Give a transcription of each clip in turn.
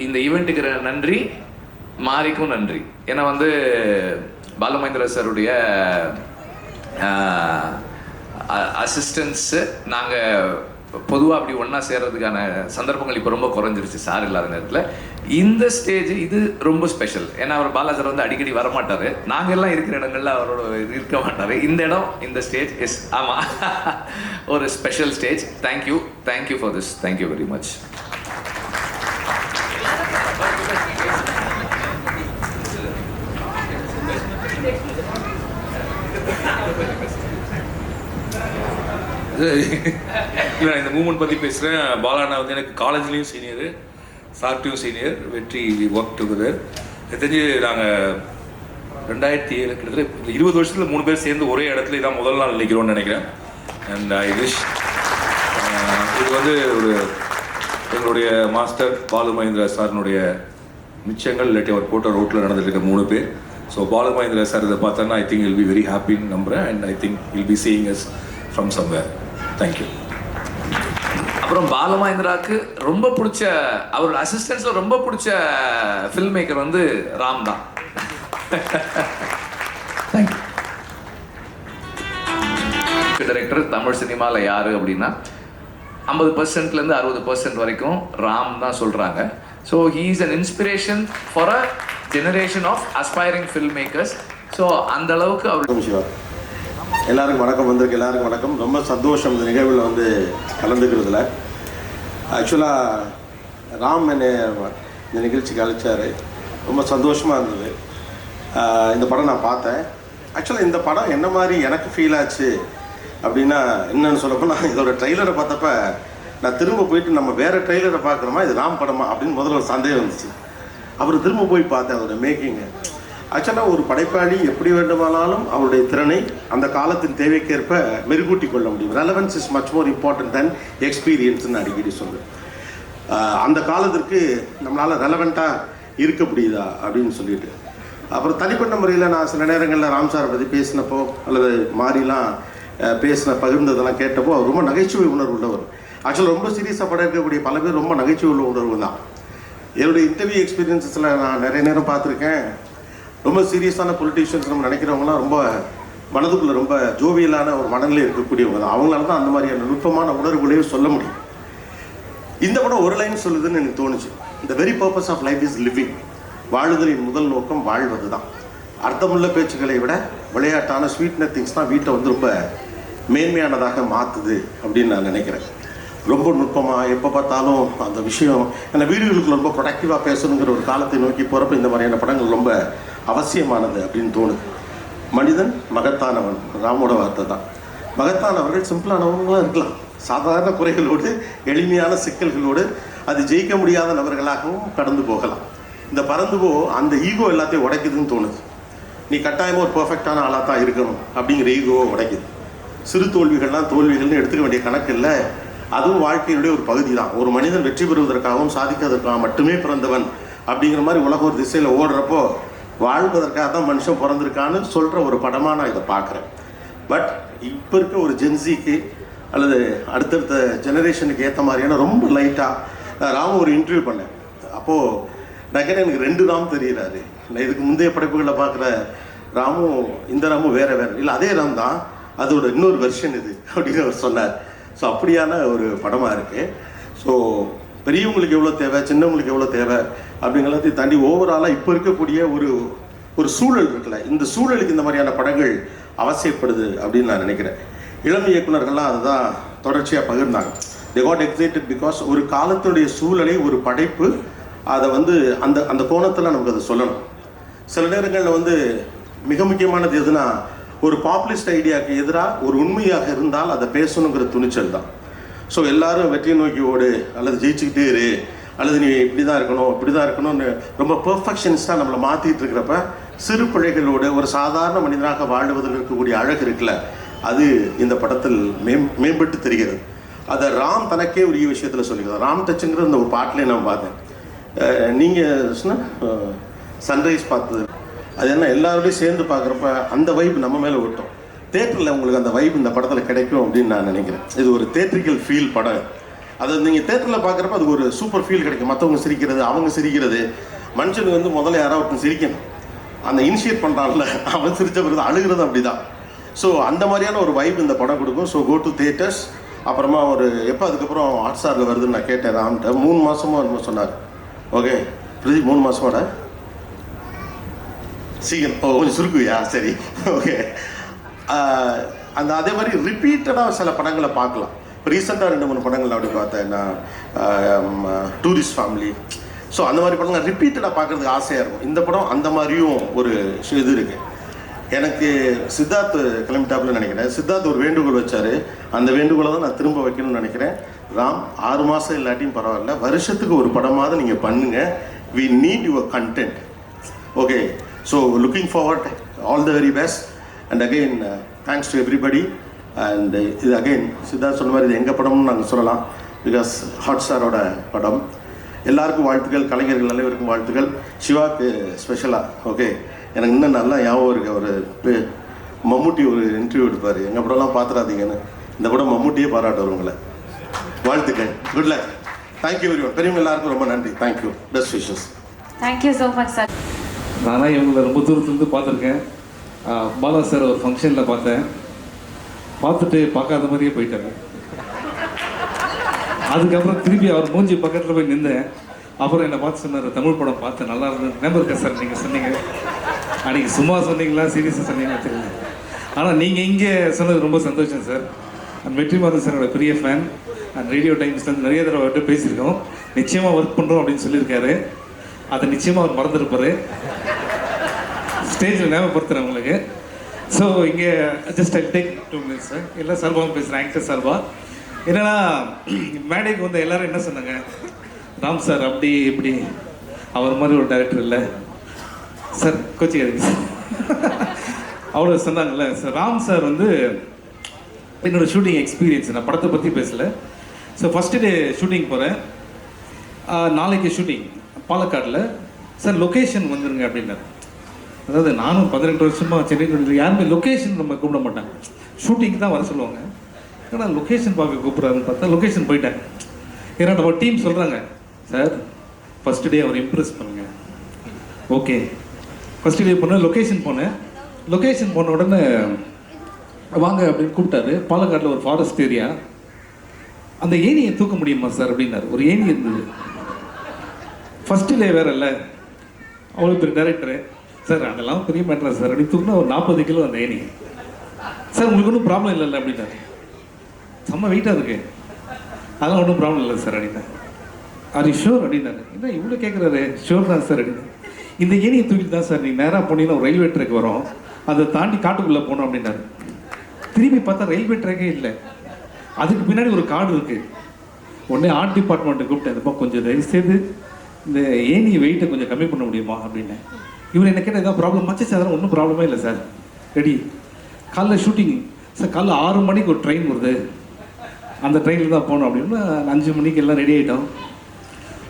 இந்த ஈவெண்ட்டுக்கு நன்றி, மாரிக்கும் நன்றி. ஏன்னா வந்து பாலு மகேந்திரா சாருடைய அசிஸ்டன்ஸு நாங்கள் பொதுவாக அப்படி ஒன்றா சேர்றதுக்கான சந்தர்ப்பங்கள் இப்போ ரொம்ப குறைஞ்சிருச்சு சார் இல்லாத நேரத்தில். இந்த ஸ்டேஜ் இது ரொம்ப ஸ்பெஷல். ஏன்னா அவர் பாலா சார் வந்து அடிக்கடி வரமாட்டார், நாங்கள் எல்லாம் இருக்கிற இடங்கள்ல அவரோட இருக்க மாட்டார். இந்த இடம், இந்த ஸ்டேஜ் எஸ் ஆமாம் ஒரு special stage. Thank you for this. Thank you very much. இல்லை, நான் இந்த மூமெண்ட் பற்றி பேசுகிறேன். பாலாண்ணா வந்து எனக்கு காலேஜ்லேயும் சீனியரு, சார்ட்டையும் சீனியர். வெற்றி ஒர்க் டுகெதர். எனக்கு தெரிஞ்சு நாங்கள் 2007 கிட்டத்தட்ட 20 வருஷத்தில் 3 பேர் சேர்ந்து ஒரே இடத்துல இதான் முதல் நாள் நினைக்கிறோன்னு நினைக்கிறேன். அண்ட் ஐ விஷ் இது வந்து ஒரு எங்களுடைய மாஸ்டர் பாலு மகேந்திரா சாரினுடைய மிச்சங்கள் இல்லாட்டி அவர் போட்ட ரோட்டில் நடந்துட்டு இருக்க 3 பேர். ஸோ பாலு மகேந்திரா சார் இதை பார்த்தோன்னா I think will be very ஹாப்பின்னு நம்புகிறேன். And I think will be seeing us from somewhere. Thank you. அப்புறம் பாலு மகேந்திராவுக்கு ரொம்ப பிடிச்ச, அவரோட அசிஸ்டன்ஸில் ரொம்ப பிடிச்ச ஃபில்ம் மேக்கர் வந்து ராம் தான். தேங்க்யூ. டைரக்டர் தமிழ் சினிமாவில் யார் அப்படின்னா 50%லேருந்து 60% வரைக்கும் ராம் தான் சொல்கிறாங்க. So he is an inspiration for a generation of aspiring film makers. So அந்த அளவுக்கு அவர். எல்லாருக்கும் வணக்கம். வந்திருக்கு எல்லாருக்கும் வணக்கம். ரொம்ப சந்தோஷம் இந்த நிகழ்வில் வந்து கலந்துக்கிறதுல. ஆக்சுவலாக ராம் என்னை இந்த நிகழ்ச்சிக்கு அழைச்சார். ரொம்ப சந்தோஷமாக இருந்தது. இந்த படம் நான் பார்த்தேன். ஆக்சுவலாக இந்த படம் என்ன மாதிரி எனக்கு ஃபீல் ஆச்சு அப்படின்னா என்னென்னு சொல்லப்போ, நான் இதோட ட்ரெய்லரை பார்த்தப்ப நான் திரும்ப போயிட்டு நம்ம வேறு ட்ரெய்லரை பார்க்குறோமா, இது ராம் படமா அப்படின்னு முதல்ல ஒரு சந்தேகம் வந்துச்சு. அப்புறம் திரும்ப போய் பார்த்தேன் அதோட மேக்கிங்கு. ஆக்சுவலாக ஒரு படைப்பாளி எப்படி வேண்டுமானாலும் அவருடைய திறனை அந்த காலத்தின் தேவைக்கேற்ப மெருகூட்டி கொள்ள முடியும். Relevance is much more important then எக்ஸ்பீரியன்ஸ்ன்னு அடிக்கடி சொல்லுவேன். அந்த காலத்திற்கு நம்மளால் ரெலவெண்ட்டாக இருக்க முடியுதா அப்படின்னு சொல்லிட்டு. அப்புறம் தனிப்பட்ட முறையில் நான் சில நேரங்களில் ராம் சாரை பற்றி பேசினப்போ அல்லது மாறிலாம் பகிர்ந்ததெல்லாம் கேட்டப்போ அவர் ரொம்ப நகைச்சுவை உணர்வு உள்ளவர். ஆக்சுவலாக ரொம்ப சீரியஸாக படம் இருக்கக்கூடிய பல பேர் ரொம்ப நகைச்சுவை உள்ள உணர்வு தான். என்னுடைய இன்டர்வியூ எக்ஸ்பீரியன்ஸஸில் நான் நிறைய நேரம் பார்த்துருக்கேன். ரொம்ப சீரியஸான பொலிட்டீஷியன்ஸ் நம்ம நினைக்கிறவங்களாம் ரொம்ப மனதுக்குள்ளே ரொம்ப ஜோவியலான ஒரு மனநிலை இருக்கக்கூடியவங்க தான். அவங்களால தான் அந்த மாதிரியான நுட்பமான உணர்வுகளையும் சொல்ல முடியும். இந்த படம் ஒரு லைன் சொல்லுதுன்னு எனக்கு தோணுச்சு. The very purpose of life is living. வாழுதலின் முதல் நோக்கம் வாழ்வது தான். அர்த்தமுள்ள பேச்சுக்களை விட விளையாட்டான ஸ்வீட் நத்திங்ஸ் தான் வீட்டை வந்து ரொம்ப மேன்மையானதாக மாற்றுது அப்படின்னு நான் நினைக்கிறேன். ரொம்ப நுட்பமாக எப்போ பார்த்தாலும் அந்த விஷயம், ஏன்னா வீடுகளுக்கு ரொம்ப ப்ரொடக்டிவாக பேசணுங்கிற ஒரு காலத்தை நோக்கி போகிறப்ப இந்த மாதிரியான படங்கள் ரொம்ப அவசியமானது அப்படின்னு தோணுது. மனிதன் மகத்தானவன், ராமோட வார்த்தை தான். மகத்தானவர்கள் சிம்பிளானவங்களாம் இருக்கலாம், சாதாரண குறைகளோடு எளிமையான சிக்கல்களோடு அது ஜெயிக்க முடியாத நபர்களாகவும் கடந்து போகலாம். இந்த பறந்து அந்த ஈகோ எல்லாத்தையும் உடைக்குதுன்னு தோணுது. நீ கட்டாயமாக ஒரு பர்ஃபெக்டான ஆளாக தான் இருக்கணும் அப்படிங்கிற ஈகோவை உடைக்குது. சிறு தோல்விகள்லாம் தோல்விகள்னு எடுத்துக்க வேண்டிய கணக்கு இல்லை, அதுவும் வாழ்க்கையினுடைய ஒரு பகுதி தான். ஒரு மனிதன் வெற்றி பெறுவதற்காகவும் சாதிக்கிறதுக்காக மட்டுமே பிறந்தவன் அப்படிங்கிற மாதிரி உலகம் ஒரு திசையில் ஓடுறப்போ வாழ்வதற்காக தான் மனுஷன் பிறந்திருக்கான்னு சொல்கிற ஒரு படமாக நான் இதை பார்க்குறேன். பட் இப்போ இருக்க ஒரு ஜென்சிக்கு அல்லது அடுத்தடுத்த ஜெனரேஷனுக்கு ஏற்ற மாதிரியான ரொம்ப லைட்டாக ராம ஒரு இன்டர்வியூ பண்ணேன். அப்போது நகர எனக்கு 2 ராம் தெரிகிறாரு. நான் இதுக்கு முந்தைய படைப்புகளில் பார்க்குற ராமும் இந்த ராமும் வேறு இல்லை, அதே ராம் தான், அதோட இன்னொரு வெர்ஷன் இது அப்படின்னு அவர் சொன்னார். ஸோ அப்படியான ஒரு படமாக இருக்குது. ஸோ பெரியவங்களுக்கு எவ்வளோ தேவை, சின்னவங்களுக்கு எவ்வளோ தேவை அப்படிங்கிறதையும் தாண்டி ஓவராலாக இப்போ இருக்கக்கூடிய ஒரு சூழல் இருக்குல்ல, இந்த சூழலுக்கு இந்த மாதிரியான படங்கள் அவசியப்படுது அப்படின்னு நான் நினைக்கிறேன். இளம் இயக்குநர்கள்லாம் அதுதான் தொடர்ச்சியாக பகிர்ந்தாங்க. தே காட் எக்ஸைட்டட் பிகாஸ் ஒரு காலத்தினுடைய சூழலை ஒரு படைப்பு அதை வந்து அந்த அந்த கோணத்தில் நமக்கு அதை சொல்லணும். சில நேரங்களில் வந்து மிக முக்கியமானது எதுனா, ஒரு பாப்புலிஸ்ட் ஐடியாவுக்கு எதிராக ஒரு உண்மையாக இருந்தால் அதை பேசணுங்கிற துணிச்சல் தான். ஸோ எல்லாரும் வெற்றியை நோக்கி ஓடு அல்லது ஜெயிச்சுக்கிட்டே இரு அல்லது நீ இப்படி தான் இருக்கணும் இப்படி தான் இருக்கணும்னு ரொம்ப பெர்ஃபெக்ஷனிஸ்டாக நம்மளை மாற்றிட்டு இருக்கிறப்ப சிறு பிழைகளோடு ஒரு சாதாரண மனிதனாக வாழ்வதில் இருக்கக்கூடிய அழகு இருக்குல்ல, அது இந்த படத்தில் மேம்பட்டு தெரிகிறது. அதை ராம் தனக்கே உரிய விஷயத்தில் சொல்லிக்கிறார். ராம் டச்சுங்கிற இந்த ஒரு பாட்டிலே நான் பார்த்தேன். நீங்கள் சன்ரைஸ் பார்த்தது அது என்ன எல்லாரோடையும் சேர்ந்து பார்க்குறப்ப அந்த வைப் நம்ம மேலே விட்டோம். தேட்டரில் உங்களுக்கு அந்த வைப் இந்த படத்தில் கிடைக்கும் அப்படின்னு நான் நினைக்கிறேன். இது ஒரு தேட்ரிக்கல் ஃபீல் படம். அதை நீங்கள் தேட்டரில் பார்க்குறப்ப அது ஒரு சூப்பர் ஃபீல் கிடைக்கும். மற்றவங்க சிரிக்கிறது, அவங்க சிரிக்கிறது, மனுஷனுக்கு வந்து முதல்ல யாராவது சிரிக்கணும். அந்த இனிஷியேட் பண்ணுறான்ல அவன் சிரித்த பிறகு அழுகிறது அப்படி தான். ஸோ அந்த மாதிரியான ஒரு வைப் இந்த படம் கொடுக்கும். So go to theatres. அப்புறமா ஒரு எப்போ அதுக்கப்புறம் ஹாட்ஸ்டாரில் வருதுன்னு நான் கேட்டேன் ராம்கிட்ட. 3 மாதமும் என்னமோ சொன்னார். ஓகே பிரதீப் 3 மாதமோட சீக்கிரம் கொஞ்சம் சுருக்குவியா? சரி ஓகே. அந்த அதே மாதிரி ரிப்பீட்டடாக சில படங்களை பார்க்கலாம். இப்போ ரீசெண்டாக 2-3 படங்கள் அப்படி பார்த்தேன் நான். Tourist family. ஸோ அந்த மாதிரி படங்கள் ரிப்பீட்டடாக பார்க்குறதுக்கு ஆசையாக இருக்கும். இந்த படம் அந்த மாதிரியும் ஒரு இது இருக்குது. எனக்கு சித்தார்த் கிளம்பிட்டாப்புல நினைக்கிறேன். சித்தார்த் ஒரு வேண்டுகோள் வச்சார். அந்த வேண்டுகோளை தான் நான் திரும்ப வைக்கணும்னு நினைக்கிறேன். ராம் 6 மாதம் இல்லாட்டியும் பரவாயில்ல, வருஷத்துக்கு ஒரு படமாவது நீங்கள் பண்ணுங்கள். We need your content. Okay. So looking forward, all the very best. And again thanks to everybody. And இது அகெயின் சித்தார்த் சொன்ன மாதிரி இது எங்கள் படம்னு நாங்கள் சொல்லலாம். பிகாஸ் ஹாட்ஸ்டாரோட படம். எல்லாருக்கும் வாழ்த்துக்கள், கலைஞர்கள் அனைவருக்கும் வாழ்த்துக்கள். சிவாக்கு ஸ்பெஷலாக ஓகே. எனக்கு இன்னும் நல்லா ஞாபகம் இருக்குது. அவர் மம்முட்டி ஒரு இன்டர்வியூ எடுப்பார், எங்கள் படம்லாம் பார்த்துடாதீங்கன்னு. இந்த படம் மம்முட்டியே பாராட்டுவார் உங்களை. வாழ்த்துக்கள். Good luck. Thank you very much. பெரியவங்க எல்லாருக்கும் ரொம்ப நன்றி. Thank you. Best wishes. Thank you so much sir. நானாக இவங்களை ரொம்ப தூரத்துலேருந்து பார்த்துருக்கேன். பாலா சார் ஒரு ஃபங்க்ஷனில் பார்த்தேன். பார்த்துட்டு பார்க்காத மாதிரியே போயிட்டாங்க. அதுக்கப்புறம் திருப்பி அவர் மூஞ்சி பக்கத்தில் போய் நின்றேன். அப்புறம் என்னை பார்த்து சொன்னார், தமிழ் படம் பார்த்து நல்லா இருந்தது. ஞாபகம் இருக்கா சார் நீங்கள் சொன்னீங்க? அன்றைக்கி சும்மா சொன்னீங்களா சீரியஸாக சொன்னீங்களா தெரியல. ஆனால் நீங்கள் இங்கே சொன்னது ரொம்ப சந்தோஷம் சார். அண்ட் வெற்றிமாறன் சாரோட பெரிய ஃபேன். அண்ட் ரேடியோ டைம்ஸ்லேருந்து நிறைய தடவை அவர்கிட்ட பேசியிருக்கோம். நிச்சயமாக ஒர்க் பண்ணுறோம் அப்படின்னு சொல்லியிருக்காரு. அதை நிச்சயமாக அவர் மறந்துருப்பார். ஸ்டேஜில் ஞாபகப்படுத்துகிறேன் உங்களுக்கு. ஸோ இங்கே just I take 2 minutes sir. எல்லாம் சார்பாக பேசுகிறேன், ஆக்டர் சார்பாக. என்னன்னா மேடைக்கு வந்து எல்லோரும் என்ன சொன்னாங்க, ராம் சார் அப்படி இப்படி அவர் மாதிரி ஒரு டைரக்டர் இல்லை சார், கோச்சிக்காதீங்க சார். அவ்வளோ சொன்னாங்கல்ல சார். ராம் சார் வந்து என்னோடய ஷூட்டிங் எக்ஸ்பீரியன்ஸ், நான் படத்தை பற்றி பேசலை. ஸோ ஃபஸ்ட்டு டே ஷூட்டிங் போகிறேன். நாளைக்கு ஷூட்டிங் பாலக்காடில். சார் லொக்கேஷன் வந்துருங்க அப்படின்னாரு. அதாவது நானும் 18 வருஷமாக சென்னையில் யாருமே லொக்கேஷன் நம்ம கூப்பிட மாட்டாங்க, ஷூட்டிங்க்கு தான் வர சொல்லுவாங்க. ஏன்னா லொக்கேஷன் பார்க்க கூப்பிட்றாருன்னு பார்த்தா லொக்கேஷன் போயிட்டேன். ஏன்னா நம்ம டீம் சொல்கிறாங்க, சார் ஃபஸ்ட்டு டே அவர் இம்ப்ரெஸ் பண்ணுங்கள். ஓகே ஃபஸ்ட்டு டே போனேன், லொக்கேஷன் போனேன். லொக்கேஷன் போன உடனே வாங்க அப்படின்னு கூப்பிட்டாரு. பாலக்காட்டில் ஒரு ஃபாரஸ்ட் ஏரியா. அந்த ஏணியை தூக்க முடியுமா சார் அப்படின்னாரு. ஒரு ஏணி இருந்தது. ஃபஸ்ட்டு டே வேற இல்லை, அவ்வளோ பெரிய டைரக்டரு. சார் அதெல்லாம் பெரிய மேட்டரா சார் அப்படி தூக்குனா ஒரு 40 கிலோ அந்த ஏணி. சார் உங்களுக்கு ஒன்றும் ப்ராப்ளம் இல்லைல்ல அப்படின்னாரு. செம்ம வெயிட்டாக இருக்கு, அதெல்லாம் ஒன்றும் ப்ராப்ளம் இல்லை சார் அப்படின்னாரு. அது ஷோர் அப்படின்னாரு. என்ன இவ்வளோ கேட்குறாரு? ஷோர் தான் சார் அப்படின்னு. இந்த ஏணியை தூக்கிட்டு தான் சார் நீங்கள் நேராக போனீங்கன்னா ஒரு ரயில்வே ட்ராக் வரும், அதை தாண்டி காட்டுக்குள்ளே போகணும் அப்படின்னாரு. திரும்பி பார்த்தா ரயில்வே ட்ராக்கே இல்லை. அதுக்கு பின்னாடி ஒரு காடு இருக்குது. உடனே ஆர்ட் டிபார்ட்மெண்ட்டை கூப்பிட்டேன், கொஞ்சம் தயவு செய்து இந்த ஏணி வெயிட்டை கொஞ்சம் கம்மி பண்ண முடியுமா அப்படின்னு. இவர் என்ன கேட்டால் ஏதாவது ப்ராப்ளம் ஆச்சு சார்? ஒன்றும் ப்ராப்ளமே இல்லை சார், ரெடி. காலைல ஷூட்டிங் சார், காலைல 6 மணிக்கு ஒரு ட்ரெயின் வருது, அந்த ட்ரெயினில் தான் போகணும் அப்படின்னு. 5 மணிக்கு எல்லாம் ரெடி ஆகிட்டோம்.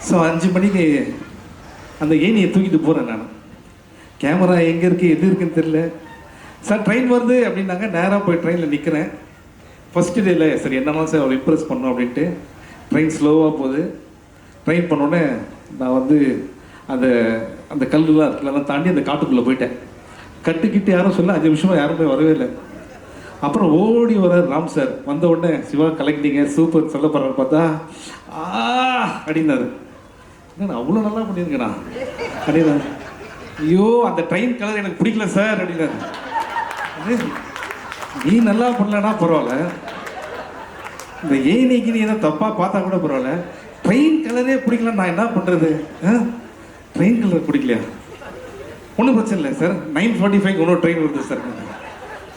ஸோ 5 மணிக்கு அந்த ஏணியை தூக்கிட்டு போகிறேன் நான். கேமரா எங்கே இருக்குது எது இருக்குன்னு தெரியல. சார் ட்ரெயின் வருது அப்படின்னாங்க. நேராக போய் ட்ரெயினில் நிற்கிறேன். ஃபஸ்ட்டு டேயில் சரி என்னன்னா சார் அவர் இம்ப்ரெஸ் பண்ணோம் அப்படின்ட்டு ட்ரெயின் ஸ்லோவாக போகுது. ட்ரெயின் பண்ணோடனே நான் வந்து அந்த அந்த கல்லுலாம் இருக்குல்லாம் தாண்டி அந்த காட்டுக்குள்ளே போயிட்டேன். கட்டுக்கிட்டு யாரும் சொல்ல 5 நிமிஷமாக யாரும் போய் வரவே இல்லை. அப்புறம் ஓடி வர ராம் சார். வந்த உடனே சிவா கலெக்டிங்க சூப்பர் சொல்ல போகிறாரு பார்த்தா அப்படின்னாரு. என்ன அவ்வளோ நல்லா பண்ணியிருக்கேண்ணா அப்படின்னாரு. ஐயோ அந்த ட்ரெயின் கலர் எனக்கு பிடிக்கல சார் அப்படின்னாரு. நீ நல்லா பண்ணலன்னா பரவாயில்ல, இந்த ஏனிக்கு நீ ஏதோ தப்பாக பார்த்தா கூட பரவாயில்ல, ட்ரெயின் கலரே பிடிக்கல, நான் என்ன பண்ணுறது? ட்ரெயின் கலர் பிடிக்கலையா? ஒன்றும் பிரச்சனை இல்லை சார், 9:45 இன்னொரு ட்ரெயின் வருது சார்.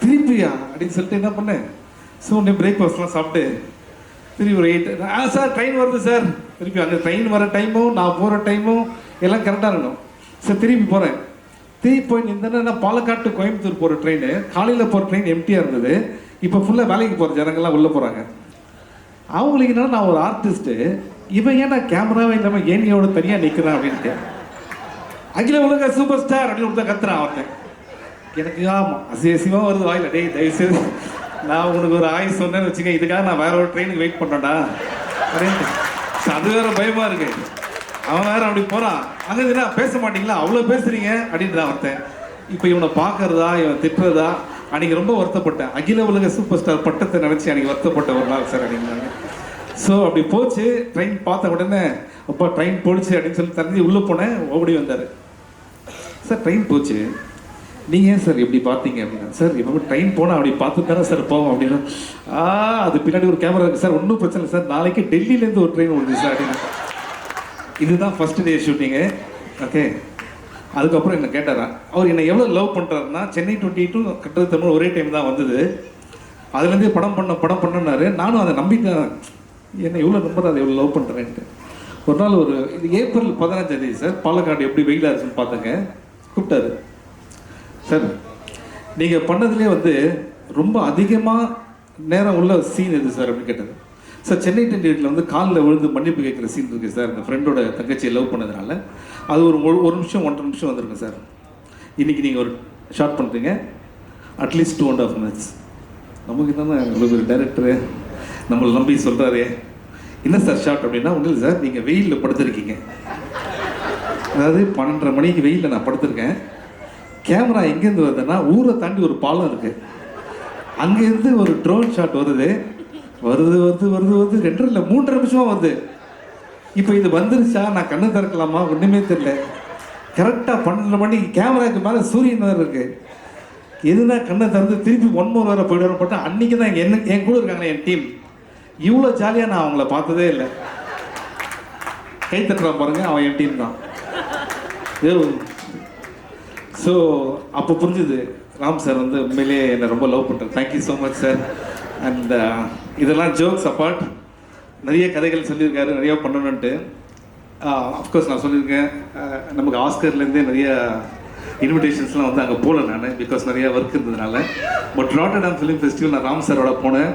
திருப்பியா அப்படின்னு சொல்லிட்டு என்ன பண்ணேன், ஸோ உடனே பிரேக்ஃபாஸ்ட்லாம் சாப்பிட்டு திருப்பி ஒரு 8 சார் ட்ரெயின் வருது சார். திருப்பி அந்த ட்ரெயின் வர டைமும் நான் போகிற டைமும் எல்லாம் கரெக்டாக இருக்கணும் சார். திருப்பி போகிறேன். திருப்பி போய் நின்றேன்னா பாலக்காடு டு கோயம்புத்தூர் போகிற ட்ரெயின், காலையில் போகிற ட்ரெயின் எம்டியாக இருந்தது. இப்போ ஃபுல்லாக வேலைக்கு போகிற ஜனங்கள்லாம் உள்ளே போகிறாங்க. அவங்களுக்கு என்னன்னா நான் ஒரு ஆர்டிஸ்ட்டு, இவன் ஏன் நான் கேமராவே இல்லாமல் ஏனியோட தனியாக நிற்கிறேன் அப்படின்ட்டு. அகில உலக சூப்பர் ஸ்டார் அப்படின்னு தான் கத்துறான் அவன். எனக்கு ஆமாம் அசிவமாக வருது வாயில். டேய் தயவுசெய்து நான் உனக்கு ஒரு ஆய் சொன்னேன்னு வச்சுக்க, இதுக்காக நான் வேற ஒரு ட்ரெயினுக்கு வெயிட் பண்ணேன்டா அப்படின்ட்டு. அது வேற பயமா இருக்கு. அவன் வேற அப்படி போறான். அங்கே என்ன பேச மாட்டீங்களா, அவ்வளோ பேசுறீங்க அப்படின்றான் ஒருத்தன். இப்போ இவனை பார்க்கறதா இவன் திட்டுறதா, அன்னைக்கு ரொம்ப வருத்தப்பட்டேன். அகில உலக சூப்பர் ஸ்டார் பட்டத்தை நினச்சி அன்னைக்கு வருத்தப்பட்ட ஒரு நாள் சார் அப்படின்னாங்க. ஸோ அப்படி போச்சு. ட்ரெயின் பார்த்த உடனே அப்பா ட்ரெயின் போடுச்சு அப்படின்னு சொல்லி தெரிஞ்சு உள்ளே போனேன். ஓடி வந்தார். சார் ட்ரெயின் போச்சு, நீங்கள் ஏன் சார் எப்படி பார்த்தீங்க அப்படின்னா, சார் இப்போ ட்ரெயின் போனால் அப்படி பார்த்து தானே சார் போவோம் அப்படின்னா, அது பின்னாடி ஒரு கேமரா இருக்குது சார், ஒன்றும் பிரச்சனை இல்லை சார், நாளைக்கு டெல்லியிலேருந்து ஒரு ட்ரெயின் ஓடுது சார் அப்படின்னு. இதுதான் ஃபஸ்ட் டே ஷூட்டிங்கு. ஓகே, அதுக்கப்புறம் என்ன கேட்டாரா, அவர் என்னை எவ்வளோ லவ் பண்ணுறாருன்னா, சென்னை 22 கட்டுறது தமிழ் ஒரே டைம் தான் வந்தது. அதுலேருந்தே படம் பண்ணனாரு. நானும் அதை நம்பிட்டேன், என்னை எவ்வளோ நம்புறது, அதை எவ்வளோ லவ் பண்ணுறேன்ட்டு. ஒரு நாள் இது ஏப்ரல் 15 சார், பாலக்காடு எப்படி வெயிலாக இருக்குன்னு பார்த்தேங்க. கூப்பிட்டாரு, சார் நீங்கள் பண்ணதுலேயே ரொம்ப அதிகமாக நேரம் உள்ள சீன் எது சார் அப்படின்னு கேட்டார். சார் சென்னை 28 காலில் விழுந்து மன்னிப்பு கேட்குற சீன் இருக்குது சார், எங்கள் ஃப்ரெண்டோட தங்கச்சியை லவ் பண்ணதுனால. அது ஒரு நிமிஷம் 1.5 நிமிஷம் வந்திருக்கு சார். இன்றைக்கி நீங்கள் ஒரு ஷார்ட் பண்ணுறீங்க, அட்லீஸ்ட் 2.5 minutes. நமக்கு தானே உங்களுக்கு ஒரு டைரக்டரு நம்மளை நம்பி சொல்கிறாரு. என்ன சார் ஷார்ட் அப்படின்னா, ஒன்றும் இல்லை சார், நீங்கள் வெயிலில் படுத்துருக்கீங்க. அதாவது 12:30 மணிக்கு வெயிலில் நான் படுத்திருக்கேன். கேமரா எங்கேருந்து வருதுன்னா, ஊரை தாண்டி ஒரு பாலம் இருக்குது, அங்கேருந்து ஒரு ட்ரோன் ஷாட் வருது 2.5 இல்லை 3 நிமிஷமாக வருது. இப்போ இது வந்துருச்சா, நான் கண்ணு திறக்கலாமா, ஒன்றுமே தெரியல. கரெக்டாக 12 மணிக்கு கேமராவுக்கு மேலே சூரியன் வேறு இருக்குது. எதுனா கண்ணை திறந்து திருப்பி 1 more வேறு போய்ட்டு வர போட்டால், அன்றைக்கி தான் என் கூட இருக்காங்களே என் டீம், இவ்வளோ ஜாலியாக நான் அவங்கள பார்த்ததே இல்லை. கை தட்டுறான் பாருங்க, அவன் என் டீம் தான். ஸோ அப்போ புரிஞ்சுது, ராம் சார் உண்மையிலேயே என்னை ரொம்ப லவ் பண்ணுறேன். Thank you so much sir. And இதெல்லாம் ஜோக்ஸ் அப்பார்ட், நிறைய கதைகள் சொல்லியிருக்காரு, நிறையா பண்ணணுன்ட்டு. அஃப்கோர்ஸ் நான் சொல்லியிருக்கேன், நமக்கு ஆஸ்கர்லேருந்தே நிறைய இன்விடேஷன்ஸ்லாம் அங்கே போகல நான், பிகாஸ் நிறைய ஒர்க் இருந்ததுனால. பட் ராட்டர்டாம் ஃபிலிம் ஃபெஸ்டிவல் நான் ராம் சாரோட போனேன்.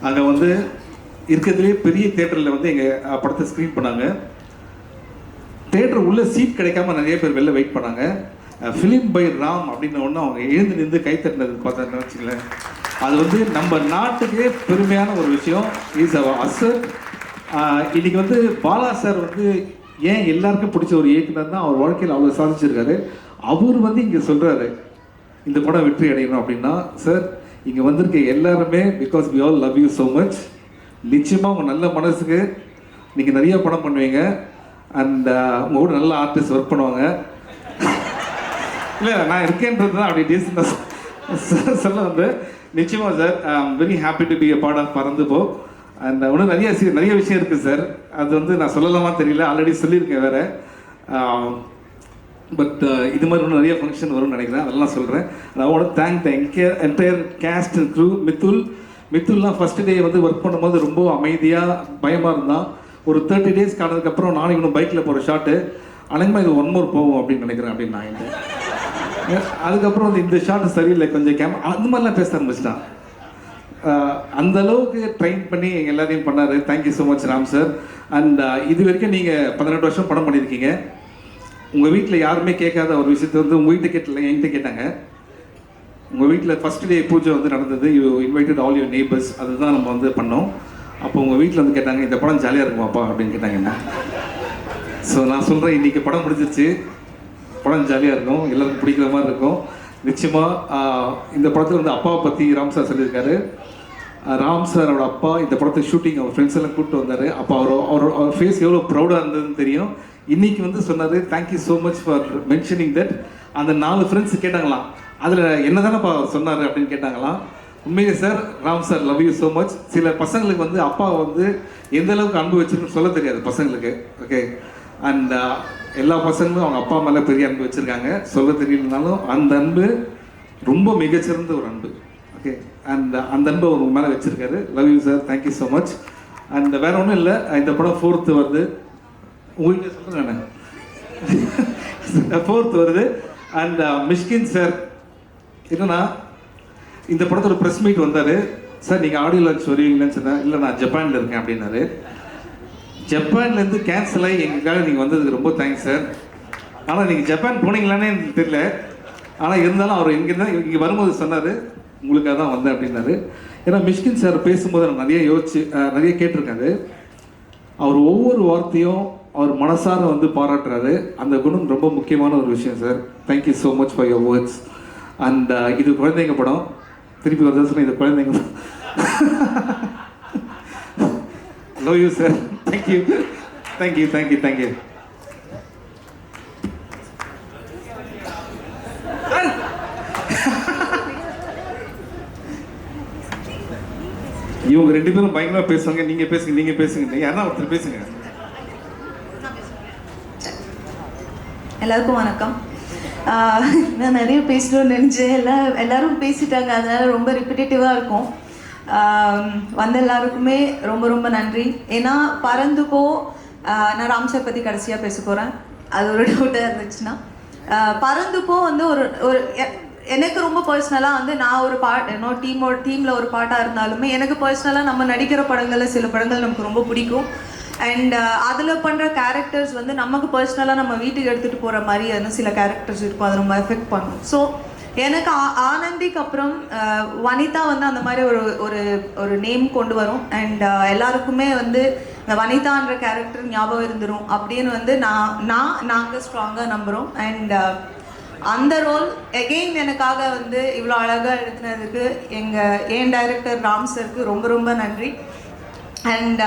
அங்கே இருக்கிறதுலேயே பெரிய தேட்டரில் எங்கள் படத்தை ஸ்க்ரீன் பண்ணாங்க. தேட்டர் உள்ள சீட் கிடைக்காம நிறைய பேர் வெளில வெயிட் பண்ணாங்க. ஃபிலிம் பை ராம் அப்படின்னு ஒன்று அவங்க எழுந்து நின்று கை தட்டினது பார்த்தா வச்சுக்கலேன். அது நம்ம நாட்டுக்கே பெருமையான ஒரு விஷயம். Is our asset. இன்னைக்கு பாலா சார் ஏன் எல்லாருக்கும் பிடிச்ச ஒரு இயக்குனர்னா, அவர் வாழ்க்கையில் அவ்வளோ சாதிச்சிருக்காரு. அவர் இங்கே சொல்கிறாரு, இந்த படம் வெற்றி அடையணும் அப்படின்னா, சார் இங்கே வந்திருக்க எல்லாருமே because we all love you so much. நிச்சயமாக உங்கள் நல்ல மனசுக்கு நீங்கள் நிறைய படம் பண்ணுவீங்க. அண்ட் உங்கள் கூட நல்ல ஆர்டிஸ்ட் ஒர்க் பண்ணுவாங்க. இல்லை நான் இருக்கேன்றது தான் அப்படி டீசெண்டாக சொல்ல நிச்சயமாக sir, I am very happy to be a part of Paranthu Po. And இன்னும் நிறைய விஷயம் இருக்குது சார், அது நான் சொல்லலாமா தெரியல, ஆல்ரெடி சொல்லியிருக்கேன் வேறு. பட் இது மாதிரி இன்னும் நிறைய ஃபங்க்ஷன் வரும்னு நினைக்கிறேன், அதெல்லாம் சொல்கிறேன். நான் உடனே thank the entire cast and crew. மித்துல்லாம் ஃபஸ்ட்டு டே ஒர்க் பண்ணும்போது ரொம்ப அமைதியாக பயமாக இருந்தான். ஒரு 30 days காணதுக்கப்புறம் நானும் இன்னும் பைக்கில் போகிற ஷாட்டு அநேகமாக இது 1 more போகும் அப்படின்னு நினைக்கிறேன் அப்படின்னு நான். அதுக்கப்புறம் இந்த ஷாட்டு சரியில்லை, கொஞ்சம் அந்த மாதிரிலாம் பேச ஆரம்பிச்சிட்டான். அந்த அளவுக்கு ட்ரெயின் பண்ணி எல்லாரையும் பண்ணார். Thank you so much Ram sir. And இது வரைக்கும் நீங்கள் 18 வருஷம் படம் பண்ணியிருக்கீங்க. உங்கள் வீட்டில் யாருமே கேட்காத ஒரு விஷயத்தை உங்கள் வீட்டை கேட்டல, என்கிட்ட கேட்டாங்க. உங்கள் வீட்டில் ஃபஸ்ட் டே பூஜை நடந்தது, you invited all your neighbours, அதுதான் நம்ம பண்ணோம். அப்போ உங்கள் வீட்டில் கேட்டாங்க, இந்த படம் ஜாலியாக இருக்குமாப்பா அப்படின்னு கேட்டாங்க என்ன. ஸோ நான் சொல்கிறேன், இன்றைக்கி படம் முடிஞ்சிருச்சு, படம் ஜாலியாக இருக்கும், எல்லாருக்கும் பிடிக்கிற மாதிரி இருக்கும். நிச்சயமாக இந்த படத்தில் அப்பாவை பற்றி ராம் சார் சொல்லியிருக்காரு. ராம் சாரோட அப்பா இந்த படத்துக்கு ஷூட்டிங் அவர் ஃப்ரெண்ட்ஸ் எல்லாம் கூப்பிட்டு வந்தார். அப்போ அவர் ஃபேஸ் எவ்வளோ ப்ரௌடாக இருந்ததுன்னு தெரியும். இன்றைக்கி சொன்னார், thank you so much for mentioning that. அந்த 4 ஃப்ரெண்ட்ஸ் கேட்டாங்களாம், அதில் என்ன தானேப்பா சொன்னார் அப்படின்னு கேட்டாங்களாம். உண்மையிலே sir, Ram sir love you so much. சில பசங்களுக்கு அப்பா எந்த அளவுக்கு அன்பு வச்சுருக்குன்னு சொல்ல தெரியாது பசங்களுக்கு. ஓகே, அண்ட் எல்லா பசங்களும் அவங்க அப்பா மேலே பெரிய அன்பு வச்சுருக்காங்க, சொல்ல தெரியலனாலும் அந்த அன்பு ரொம்ப மிகச்சிறந்த ஒரு அன்பு. ஓகே, அண்ட் அந்த அன்பை உங்க மேலே வச்சுருக்காரு. Love you sir, thank you so much. And வேறு ஒன்றும் இல்லை, இந்த படம் 4th வருது. உங்கள்கிட்ட சொல்கிறேன் நான் 4th வருது. அண்ட் மிஷ்கின் சார் என்னன்னா, இந்த படத்தோட ப்ரெஸ் மீட் வந்தார். சார் நீங்கள் ஆடியோ லான்ச் வருவீங்களான்னு சொன்னேன். இல்லை நான் ஜப்பானில் இருக்கேன் அப்படின்னாரு. ஜப்பான்லேருந்து கேன்சல் ஆகி எங்களுக்காக நீங்கள் வந்ததுக்கு ரொம்ப தேங்க்ஸ் சார். ஆனால் நீங்கள் ஜப்பான் போனீங்களானே எனக்கு தெரியல. ஆனால் இருந்தாலும் அவர் இங்கே வரும்போது சொன்னார், உங்களுக்காக தான் வந்தேன் அப்படின்னாரு. ஏன்னா மிஷ்கின் சார் பேசும்போது நான் நிறைய யோசிச்சு நிறைய கேட்டிருக்காரு. அவர் ஒவ்வொரு வார்த்தையும் அவர் மனசார வந்து பாராட்டுறாரு. அந்த குணம் ரொம்ப முக்கியமான ஒரு விஷயம் sir. Thank you so much for your words. And இது குழந்தைங்க படம், திருப்பி ஒரு சொன்ன இது குழந்தைங்க படம். Love you sir. Thank you thank you thank you thank you. இவங்க 2 பேரும் பயங்கரமா பேசுவாங்க. நீங்க பேசுங்க யாரா ஒருத்தர் பேசுங்க. எல்லாருக்கும் வணக்கம். நான் நிறைய பேசணும்னு நினச்சேன். எல்லாரும் பேசிட்டாங்க, அதனால ரொம்ப ரிப்பிட்டேட்டிவாக இருக்கும். வந்த எல்லாருக்குமே ரொம்ப ரொம்ப நன்றி. ஏன்னா பறந்துக்கோ, நான் ராம் சார் பற்றி கடைசியாக பேச போகிறேன். அது ஒரு டவுட்டாக இருந்துச்சுன்னா, பறந்துக்கோ வந்து ஒரு எனக்கு ரொம்ப பர்சனலாக வந்து நான் ஒரு இன்னும் டீமில் ஒரு பாட்டாக இருந்தாலுமே எனக்கு பர்சனலாக நம்ம நடிக்கிற படங்களில் சில படங்கள் நமக்கு ரொம்ப பிடிக்கும். அண்ட் அதில் பண்ணுற கேரக்டர்ஸ் வந்து நமக்கு பர்சனலாக நம்ம வீட்டுக்கு எடுத்துகிட்டு போகிற மாதிரி வந்து சில கேரக்டர்ஸ் இருக்கும், அது ரொம்ப எஃபெக்ட் பண்ணும். ஸோ எனக்கு ஆனந்திக்கு அப்புறம் வனிதா வந்து அந்த மாதிரி ஒரு நேம் கொண்டு வரும். அண்ட் எல்லாருக்குமே வந்து இந்த வனிதான்ற கேரக்டர் ஞாபகம் இருந்துடும் அப்படின்னு வந்து நாங்கள் ஸ்ட்ராங்காக நம்புகிறோம். அண்ட் அந்த ரோல் எகெயின் எனக்காக வந்து இவ்வளோ அழகாக எழுதுனதுக்கு என் டைரக்டர் ராம் சருக்கு ரொம்ப ரொம்ப நன்றி. அண்ட்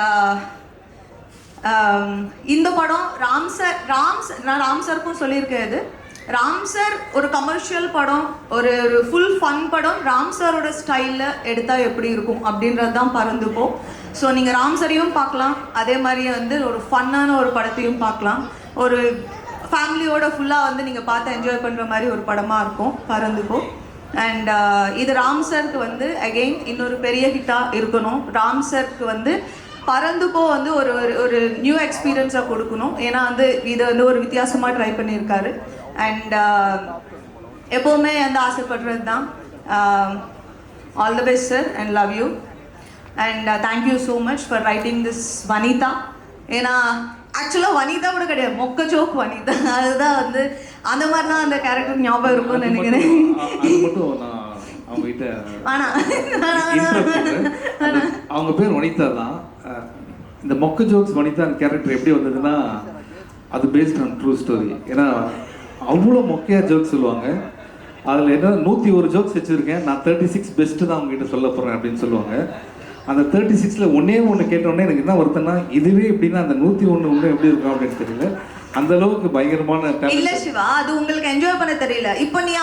இந்த படம் நான் ராம் சருக்கும் சொல்லியிருக்கேன். இது ராம் சார் ஒரு கமர்ஷியல் படம், ஒரு ஃபுல் ஃபன் படம் ராம் சாரோட ஸ்டைலில் எடுத்தால் எப்படி இருக்கும் அப்படின்றது தான் பறந்துப்போம். ஸோ நீங்கள் ராம் சரையும் பார்க்கலாம், அதே மாதிரியே வந்து ஒரு ஃபன்னான ஒரு படத்தையும் பார்க்கலாம். ஒரு ஃபேமிலியோட ஃபுல்லாக வந்து நீங்கள் பார்த்து என்ஜாய் பண்ணுற மாதிரி ஒரு படமாக இருக்கும் பறந்துப்போம். அண்ட் இது ராம் சருக்கு வந்து அகெயின் இன்னொரு பெரிய ஹிட்டாக இருக்கணும். ராம் சருக்கு வந்து பறந்துப்போ வந்து ஒரு நியூ எக்ஸ்பீரியன்ஸாக கொடுக்கணும். ஏன்னா வந்து இதை வந்து ஒரு வித்தியாசமாக ட்ரை பண்ணியிருக்காரு. அண்ட் எப்போவுமே வந்து ஆசைப்படுறது தான். All the best sir and love you. And thank you so much for writing this Vanitha. ஏன்னா ஆக்சுவலாக வனிதா கூட கிடையாது, மொக்க ஜோக் வனிதா. அதுதான் வந்து அந்த மாதிரி தான் அந்த கேரக்டர் ஞாபகம் இருக்கும்னு நினைக்கிறேன். அவங்க பேர் வனிதா தான். இந்த மொக்க ஜோக்ஸ் வனிதா கேரக்டர் எப்படி வந்ததுன்னா அது பேஸ்ட் ஆன் ட்ரூ ஸ்டோரி. ஏன்னா அவ்வளோ மொக்கையா ஜோக்ஸ் சொல்லுவாங்க. அதில் என்ன 101 ஜோக்ஸ் வச்சுருக்கேன், நான் 36 பெஸ்ட்டு தான் அவங்ககிட்ட சொல்ல போகிறேன் அப்படின்னு சொல்லுவாங்க. அந்த 36ல் ஒன்று கேட்டோடனே எனக்கு என்ன வருத்தம்னா, இதுவே எப்படின்னா அந்த 101 எப்படி இருக்கும் அப்படின்னு தெரியல. அந்த அளவுக்கு பயங்கரமான இல்ல சிவா, அது உங்களுக்கு என்ஜாய் பண்ண தெரியல. இப்போ நீ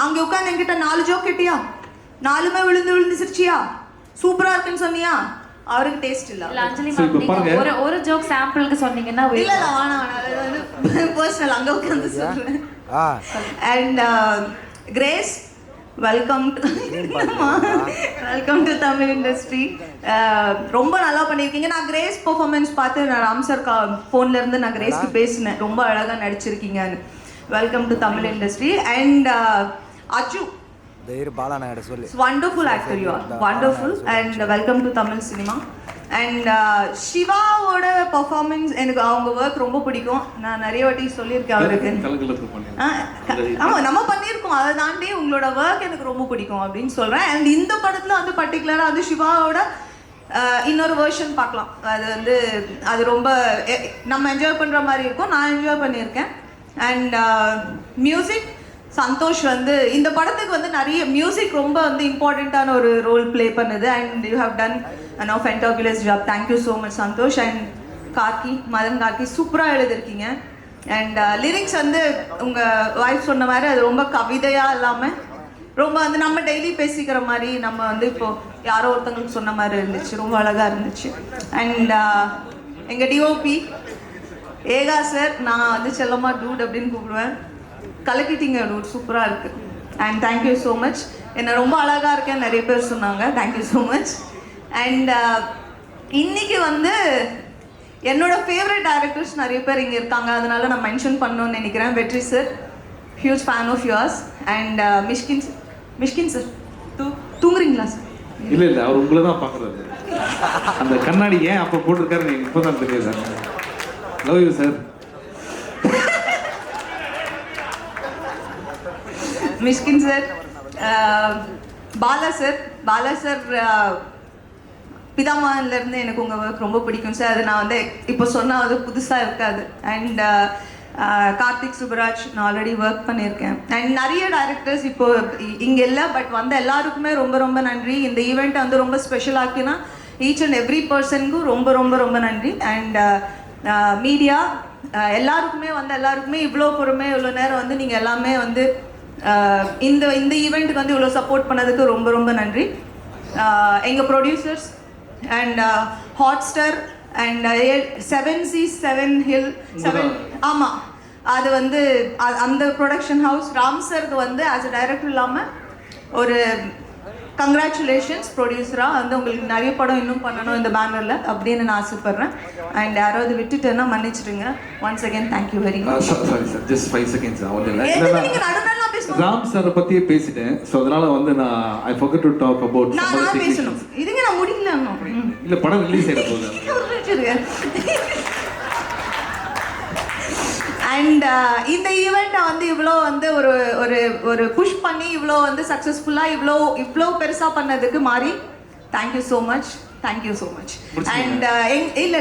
அங்க உட்கார்ந்து என்கிட்ட 4 ஜோக் கேட்டியா, 4மே விழுந்து சிரிச்சியா, சூப்பரா இருக்குன்னு சொன்னியா, அவருக்கு டேஸ்ட் இல்ல. அஞ்சலி மேம், ஒரு ஜோக் சாம்பிளுக்கு சொன்னீங்கன்னா இல்ல வேணாம், அது வந்து பர்சனல் அங்க உட்கார்ந்து சொல்றேன். And grace, welcome to Tamil industry. ரொம்ப நல்லா பண்ணியிருக்கீங்க. நான் கிரேஸ் பெர்ஃபார்மன்ஸ் பார்த்து நான் ராம் சார் ஃபோன்ல இருந்து நான் கிரேஸ்க்கு பேசினேன், ரொம்ப அழகாக நடிச்சிருக்கீங்கன்னு. Welcome to Tamil industry. And Aju, wonderful actor you are, wonderful, and welcome to Tamil cinema. And சிவாவோட பெர்ஃபார்மன்ஸ் எனக்கு அவங்க ஒர்க் ரொம்ப பிடிக்கும். நான் நிறைய வாட்டி சொல்லியிருக்கேன் அவருக்கு. ஆமாம், நம்ம பண்ணியிருக்கோம். அதை தாண்டி உங்களோட ஒர்க் எனக்கு ரொம்ப பிடிக்கும் அப்படின்னு சொல்கிறேன். அண்ட் இந்த படத்தில் வந்து பர்டிகுலராக வந்து சிவாவோட இன்னொரு வேர்ஷன் பார்க்கலாம். அது வந்து அது ரொம்ப நம்ம என்ஜாய் பண்ணுற மாதிரி இருக்கும். நான் என்ஜாய் பண்ணியிருக்கேன். அண்ட் மியூசிக் சந்தோஷ் வந்து இந்த படத்துக்கு வந்து நிறைய மியூசிக் ரொம்ப வந்து இம்பார்ட்டண்ட்டான ஒரு ரோல் ப்ளே பண்ணுது. And you have done fantabulous job. Thank you so much Santhosh. And Madhan Karky சூப்பராக எழுதிருக்கீங்க. அண்ட் லிரிக்ஸ் வந்து உங்கள் ஒய்ஃப் சொன்ன மாதிரி அது ரொம்ப கவிதையாக இல்லாமல் ரொம்ப வந்து நம்ம டெய்லி பேசிக்கிற மாதிரி, நம்ம வந்து இப்போது யாரோ ஒருத்தங்களுக்கு சொன்ன மாதிரி இருந்துச்சு, ரொம்ப அழகாக இருந்துச்சு. அண்ட் எங்கள் டிஓபி ஏகா சார், நான் வந்து செல்லம்மா டூட் அப்படின்னு கூப்பிடுவேன். கலக்கிட்டீங்க டூட், சூப்பராக இருக்குது. And thank you so much. என்னை ரொம்ப அழகாக இருக்கேன்னு நிறைய பேர் சொன்னாங்க, தேங்க்யூ ஸோ மச். அண்ட் இன்னைக்கு வந்து என்னோட ஃபேவரட் டைரக்டர்ஸ் நிறைய பேர் இங்கே இருக்காங்க, அதனால நான் மென்ஷன் பண்ணணும்னு நினைக்கிறேன். Vetri sir, huge fan of yours. And Mysskin sir தூங்குறீங்களா சார்? இல்லை அவர் உங்களை தான் பார்க்குறாரு. அந்த கண்ணாடி ஏன் அப்போ போட்டிருக்காரு நீங்கள் இப்போ தான் தெரியுது sir. Love you sir. Mysskin sir, Bala sir பிதாமகன்லேருந்து எனக்கு உங்கள் ஒர்க் ரொம்ப பிடிக்கும் சார். அது நான் வந்து இப்போ சொன்னால் அது புதுசாக இருக்காது. அண்ட் கார்த்திக் சுப்ராஜ் நான் ஆல்ரெடி ஒர்க் பண்ணியிருக்கேன். அண்ட் நிறைய டைரக்டர்ஸ் இப்போ இங்கே இல்லை, பட் வந்த எல்லாருக்குமே ரொம்ப ரொம்ப நன்றி. இந்த ஈவெண்ட்டை வந்து ரொம்ப ஸ்பெஷல் ஆக்கினா ஈச் அண்ட் எவ்ரி பர்சனுக்கும் ரொம்ப ரொம்ப ரொம்ப நன்றி. அண்ட் மீடியா எல்லாருக்குமே இவ்வளோ பொறுமை, இவ்வளோ நேரம் வந்து நீங்கள் எல்லாமே வந்து இந்த ஈவெண்ட்டுக்கு வந்து இவ்வளோ சப்போர்ட் பண்ணதுக்கு ரொம்ப ரொம்ப நன்றி. எங்கள் producers and Hotstar and 7C7 Hill 7 ஆமாம், அது வந்து அந்த ப்ரொடக்ஷன் ஹவுஸ் ராம் சருக்கு வந்து ஆஸ் அ டைரக்டர் இல்லாமல் ஒரு கங்க்ராச்சுலேஷன்ஸ் ப்ரொடியூசராக வந்து உங்களுக்கு நிறைய படம் இன்னும் பண்ணணும் இந்த பேனரில் அப்படின்னு நான் ஆசைப்பட்றேன். அண்ட் யாராவது விட்டுட்டேன்னா மன்னிச்சிடுங்க. Once again thank you very much. Sorry sir, just 5 seconds ஆகுது. நீங்கள் நடுநாள் பேசணும். ராம் சாரை பற்றியே பேசிட்டேன். ஸோ அதனால வந்து நான் ஐ ஃபர்கட் டு டாக் அபவுட் நான் பேசணும். இதுங்க நான் முடிக்கல இன்னும். இல்லை, படம் ரிலீஸ் ஆகிட போகுது. அண்ட் இந்த ஈவெண்ட்டை வந்து இவ்வளோ வந்து ஒரு ஒரு ஒரு புஷ் பண்ணி இவ்வளோ வந்து சக்ஸஸ்ஃபுல்லாக இவ்வளோ பெருசாக பண்ணதுக்கு மாறி தேங்க்யூ ஸோ மச். அண்ட் இல்லை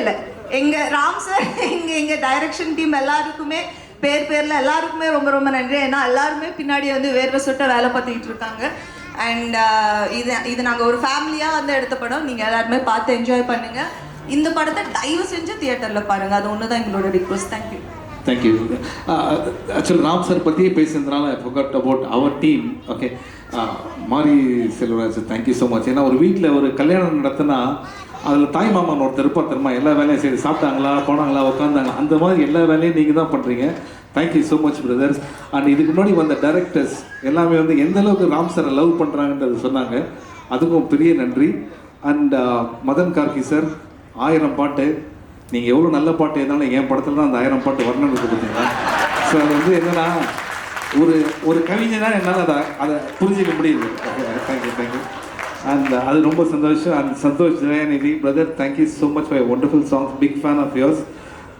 எங்கள் ராம் சார் எங்கள் டைரக்ஷன் டீம் எல்லாருக்குமே பேரில் எல்லாருக்குமே ரொம்ப ரொம்ப நன்றி. ஏன்னா எல்லாருமே பின்னாடி வந்து வேர்வை சொட்ட வேலை பார்த்துக்கிட்டு இருக்காங்க. அண்ட் இது நாங்கள் ஒரு ஃபேமிலியாக வந்து எடுத்த படம். நீங்கள் எல்லாருமே பார்த்து என்ஜாய் பண்ணுங்கள். இந்த படத்தை தயவு செஞ்சு தியேட்டரில் பாருங்கள். அது ஒன்று தான் எங்களோட request. Thank you. Thank you. Actually Ram sir பற்றியே பேசுனதுனால I forgot about our team. Okay, Mari Selvaraj, thank you so much. ஏன்னா ஒரு வீட்டில் ஒரு கல்யாணம் நடத்தினா அதில் தாய் மாமன் ஒருத்தர் இருப்பார் தெரியுமா, எல்லா வேலையும் சரி, சாப்பிட்டாங்களா, போனாங்களா, உட்காந்தாங்க, அந்த மாதிரி எல்லா வேலையும் நீங்கள் தான் பண்ணுறீங்க. Thank you so much brothers. And இதுக்கு முன்னாடி வந்த டைரக்டர்ஸ் எல்லாமே வந்து எந்த அளவுக்கு ராம் சாரை லவ் பண்ணுறாங்கன்றது சொன்னாங்க. அதுக்கும் பெரிய நன்றி. அண்ட் மதன் கார்கி சார், 1000 பாட்டு. நீங்கள் எவ்வளோ நல்ல பாட்டு இருந்தாலும் என் படத்தில் தான் அந்த 1000 பாட்டு வரணும்னு இருக்குது பார்த்தீங்களா. ஸோ அது வந்து என்னென்னா ஒரு கவிஞனாக என்னால் அதை புரிஞ்சிக்க முடியுது. தேங்க்யூ. அண்ட் அது ரொம்ப சந்தோஷம். And Santhosh Jayanidhi brother, thank you so much for wonderful songs. Big fan of yours.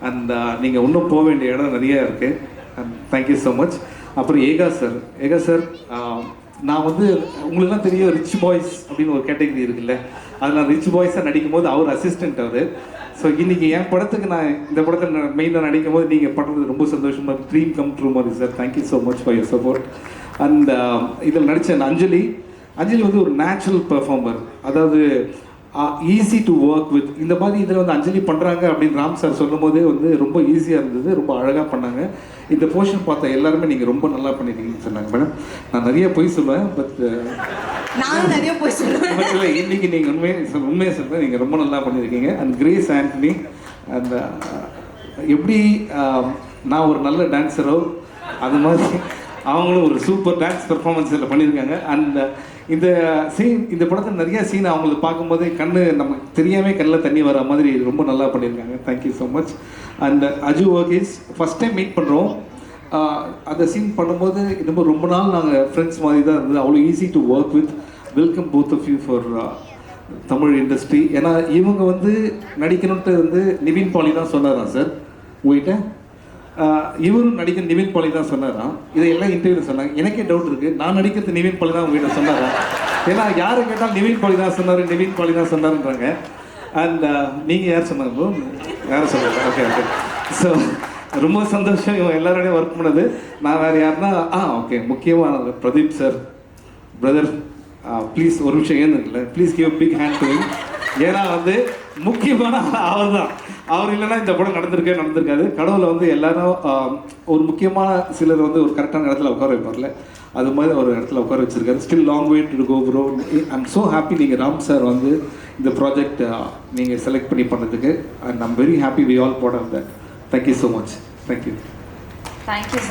And நீங்கள் இன்னும் போக வேண்டிய இடம் நிறைய இருக்குது. And thank you so much. அப்புறம் ஏகா சார், நான் வந்து உங்களுக்குலாம் தெரியும் ரிச் பாய்ஸ் அப்படின்னு ஒரு கேட்டகரி இருக்குல்ல, அதில் நான் ரிச் பாய்ஸாக நடிக்கும் போது அவர் அசிஸ்டண்ட் அவர். ஸோ இன்றைக்கி என் படத்துக்கு நான் இந்த படத்தில் மெயினாக நடிக்கும் போது நீங்கள் பண்ணுறது ரொம்ப சந்தோஷமாக, ட்ரீம் கம் ட்ரூ மாதிரி sir. Thank you so much for your support. And இதில் நடித்த அஞ்சலி வந்து ஒரு நேச்சுரல் பெர்ஃபார்மர். அதாவது ஈஸி டு ஒர்க் வித். இந்த மாதிரி இதில் வந்து அஞ்சலி பண்ணுறாங்க அப்படின்னு ராம் சார் சொல்லும் போதே வந்து ரொம்ப ஈஸியாக இருந்தது, ரொம்ப அழகாக பண்ணாங்க. இந்த போர்ஷன் பார்த்த எல்லாருமே நீங்கள் ரொம்ப நல்லா பண்ணியிருக்கீங்கன்னு சொன்னாங்க. மேடம், நான் நிறைய பொய் சொல்லுவேன், பட் நான் நிறைய பொய் சொல்லுவேன். பட் இல்லை, இன்றைக்கி நீங்கள் உண்மையை சொல்லுவேன், நீங்கள் ரொம்ப நல்லா பண்ணியிருக்கீங்க. அண்ட் கிரேஸ் ஆண்டனி, அந்த எப்படி நான் ஒரு நல்ல டான்ஸரோ அது மாதிரி அவங்களும் ஒரு சூப்பர் டான்ஸ் பெர்ஃபார்மன்ஸ் இதில் பண்ணியிருக்காங்க. அண்ட் இந்த படத்தில் நிறைய சீன் அவங்களுக்கு பார்க்கும்போதே நமக்கு தெரியாமல் கண்ணில் தண்ணி வர மாதிரி ரொம்ப நல்லா பண்ணியிருக்காங்க. Thank you so much. And Aju Varghese first time meet பண்ணுறோம். அந்த சீன் பண்ணும்போது இன்னும் ரொம்ப நாள் நாங்கள் ஃப்ரெண்ட்ஸ் மாதிரி தான் இருந்தது. அவ்வளோ easy to work with. Welcome both of you for Tamil industry. ஏன்னா இவங்க வந்து நடிக்கணுன்ட்டு வந்து நிவின் பாலி தான் சொன்னாராம் சார் உங்கள்கிட்ட. இவரும் நடிக்க நிவின் பாலி தான் சொன்னாராம். இதை எல்லாம் இன்டர்வியூவில் சொன்னாங்க. எனக்கே டவுட் இருக்குது, நான் நடிக்கிறது நிவின் பாலி தான் உங்கள்கிட்ட சொன்னாரா? ஏன்னா யாரை கேட்டால் நிவின் பாலி தான் சொன்னாருன்றாங்க. அண்ட் நீங்கள் யார் சொன்னாங்க ப்ரோ? யாரும் சொல்லுங்க. ஓகே. ஸோ ரொம்ப சந்தோஷம் இவங்க எல்லாரோடையும் ஒர்க் பண்ணது. நான் வேறு யாருன்னா ஓகே, முக்கியமான பிரதீப் சார் பிரதர், ப்ளீஸ் ஒரு நிமிஷம் ஏன்னு please give big hand to him. ஏன்னா வந்து முக்கியமான அவர் தான். அவர் இல்லைன்னா இந்த படம் நடந்திருக்காது. கடவுளை வந்து எல்லாரும் ஒரு முக்கியமான சிலர் வந்து ஒரு கரெக்டான இடத்துல உட்கார வைப்பார்ல, அது மாதிரி ஒரு இடத்துல உட்கார வச்சிருக்காரு. Still long way to go bro. I'm so happy நீங்கள் ராம் சார் வந்து இந்த ப்ராஜெக்ட் நீங்கள் செலக்ட் பண்ணி பண்ணதுக்கு. And I'm very happy we all part of that. Thank you so much. Thank you. Thank you so